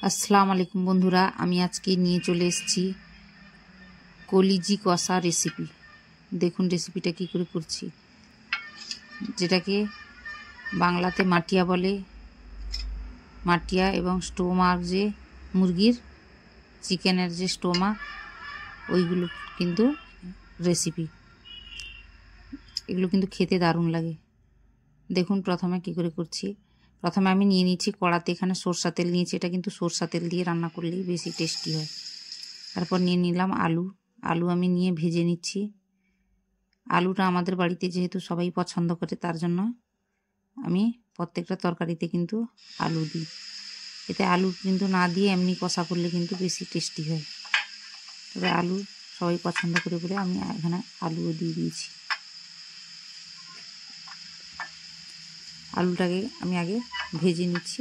আসসালামু আলাইকুম বন্ধুরা, আমি আজকে নিয়ে চলে এসেছি কলিজি কষা রেসিপি। দেখুন রেসিপিটা কী করে করছি, যেটাকে বাংলাতে মাটিয়া বলে। মাটিয়া এবং স্টোমাক, যে মুরগির চিকেনের যে স্টোমাক, ওইগুলো কিন্তু রেসিপি। এগুলো কিন্তু খেতে দারুণ লাগে। দেখুন প্রথমে কী করে করছি। প্রথমে আমি নিয়ে নিচ্ছি কড়াতে, এখানে সরষা তেল নিয়েছি। এটা কিন্তু সরষা তেল দিয়ে রান্না করলেই বেশি টেস্টি হয়। তারপর নিয়ে নিলাম আলু আমি নিয়ে ভেজে নিচ্ছি। আলুটা আমাদের বাড়িতে যেহেতু সবাই পছন্দ করে, তার জন্য আমি প্রত্যেকটা তরকারিতে কিন্তু আলু দিই। এতে আলু কিন্তু না দিয়ে এমনি কষা করলে কিন্তু বেশি টেস্টি হয়। তবে আলু সবাই পছন্দ করে বলে আমি এখানে আলুও দিয়ে দিয়েছি। আলুটাকে আমি আগে ভেজে নিচ্ছি।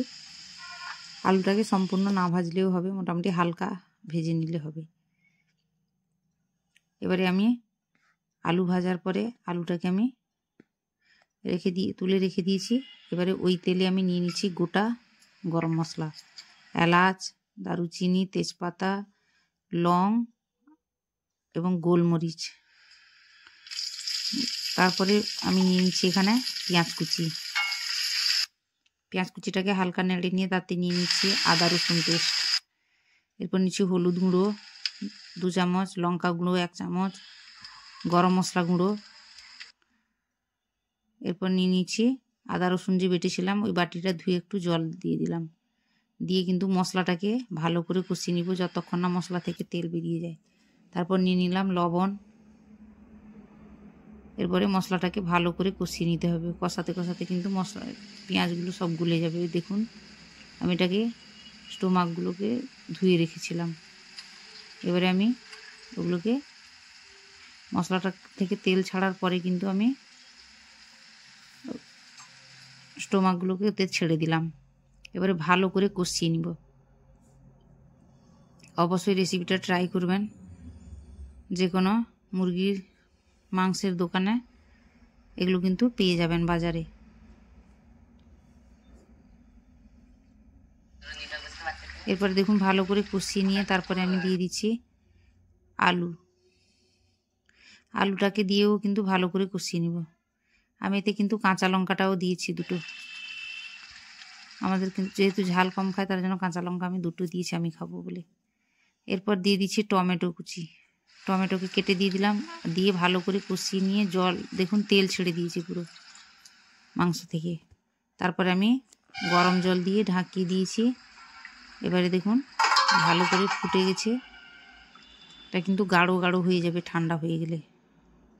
আলুটাকে সম্পূর্ণ না ভাজলেও হবে, মোটামুটি হালকা ভেজে নিলে হবে। এবারে আমি আলু ভাজার পরে আলুটাকে আমি তুলে রেখে দিয়েছি। এবারে ওই তেলে আমি নিয়ে নিচ্ছি গোটা গরম মশলা, এলাচ, দারুচিনি, তেজপাতা, লং এবং গোলমরিচ। তারপরে আমি নিয়ে নিচ্ছি এখানে পেঁয়াজ কুচিটাকে হালকা নেড়ে নিয়ে তাতে নিয়ে নিচ্ছি আদা রসুন পেস্ট। এরপর নিচ্ছি হলুদ গুঁড়ো 2 চামচ, লঙ্কা গুঁড়ো 1 চামচ, গরম মশলা গুঁড়ো। এরপর নিয়ে নিচ্ছি আদা রসুন যে বেটেছিলাম, ওই বাটিটা ধুয়ে একটু জল দিয়ে দিলাম। দিয়ে কিন্তু মশলাটাকে ভালো করে কষিয়ে নিব যতক্ষণ না মশলা থেকে তেল বেরিয়ে যায়। তারপর নিয়ে নিলাম লবণ। এরপরে মশলাটাকে ভালো করে কষিয়ে নিতে হবে। কষাতে কষাতে কিন্তু মশলা পেঁয়াজগুলো সব গলে যাবে। দেখুন আমি এটাকে স্টোমাকগুলোকে ধুয়ে রেখেছিলাম। এবারে আমি ওগুলোকে মশলাটা থেকে তেল ছাড়ার পরে কিন্তু আমি স্টোমাকগুলোকে ওতে ছেড়ে দিলাম। এবারে ভালো করে কষিয়ে নিব। অবশ্যই রেসিপিটা ট্রাই করবেন। যে কোনো মুরগির মাংসের দোকানে এগুলো কিন্তু পেয়ে যাবেন বাজারে। এরপরে দেখুন ভালো করে কষিয়ে নিয়ে তারপরে আমি দিয়ে দিচ্ছি আলুটাকে দিয়েও কিন্তু ভালো করে কষিয়ে নিব। আমি এতে কিন্তু কাঁচা লঙ্কাটাও দিয়েছি 2টো। আমাদের কিন্তু যেহেতু ঝাল কম খায়, তার জন্য কাঁচা লঙ্কা আমি 2টো দিয়েছি, আমি খাবো বলে। এরপর দিয়ে দিচ্ছি টমেটো কুচি। টমেটোকে কেটে দিয়ে দিলাম, দিয়ে ভালো করে কষিয়ে নিয়ে দেখুন তেল ছেড়ে দিয়েছি পুরো মাংস থেকে। তারপরে আমি গরম জল দিয়ে ঢাকিয়ে দিয়েছি। এবারে দেখুন ভালো করে ফুটে গেছে। এটা কিন্তু গাঢ় গাঢ় হয়ে যাবে ঠান্ডা হয়ে গেলে,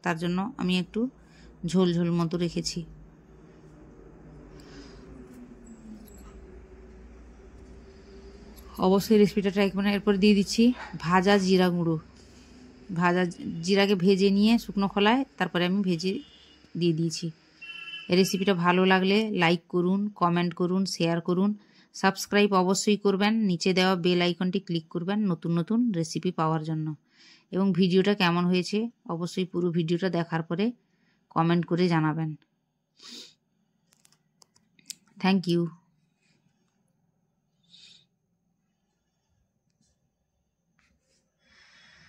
তার জন্য আমি একটু ঝোল ঝোল মতো রেখেছি। অবশ্যই রেসিপিটা ট্রাই করবেন। এরপর দিয়ে দিচ্ছি ভাজা জিরা গুঁড়ো। ভাজা জিরাকে ভেজে নিয়ে শুকনো খোলায় তারপরে আমি ভেজে দিয়ে দিয়েছি। এই রেসিপিটা ভালো লাগলে লাইক করুন, কমেন্ট করুন, শেয়ার করুন, সাবস্ক্রাইব অবশ্যই করবেন। নিচে দেওয়া বেল আইকনটি ক্লিক করবেন নতুন নতুন রেসিপি পাওয়ার জন্য। এবং ভিডিওটা কেমন হয়েছে অবশ্যই পুরো ভিডিওটা দেখার পরে কমেন্ট করে জানাবেন। Thank you.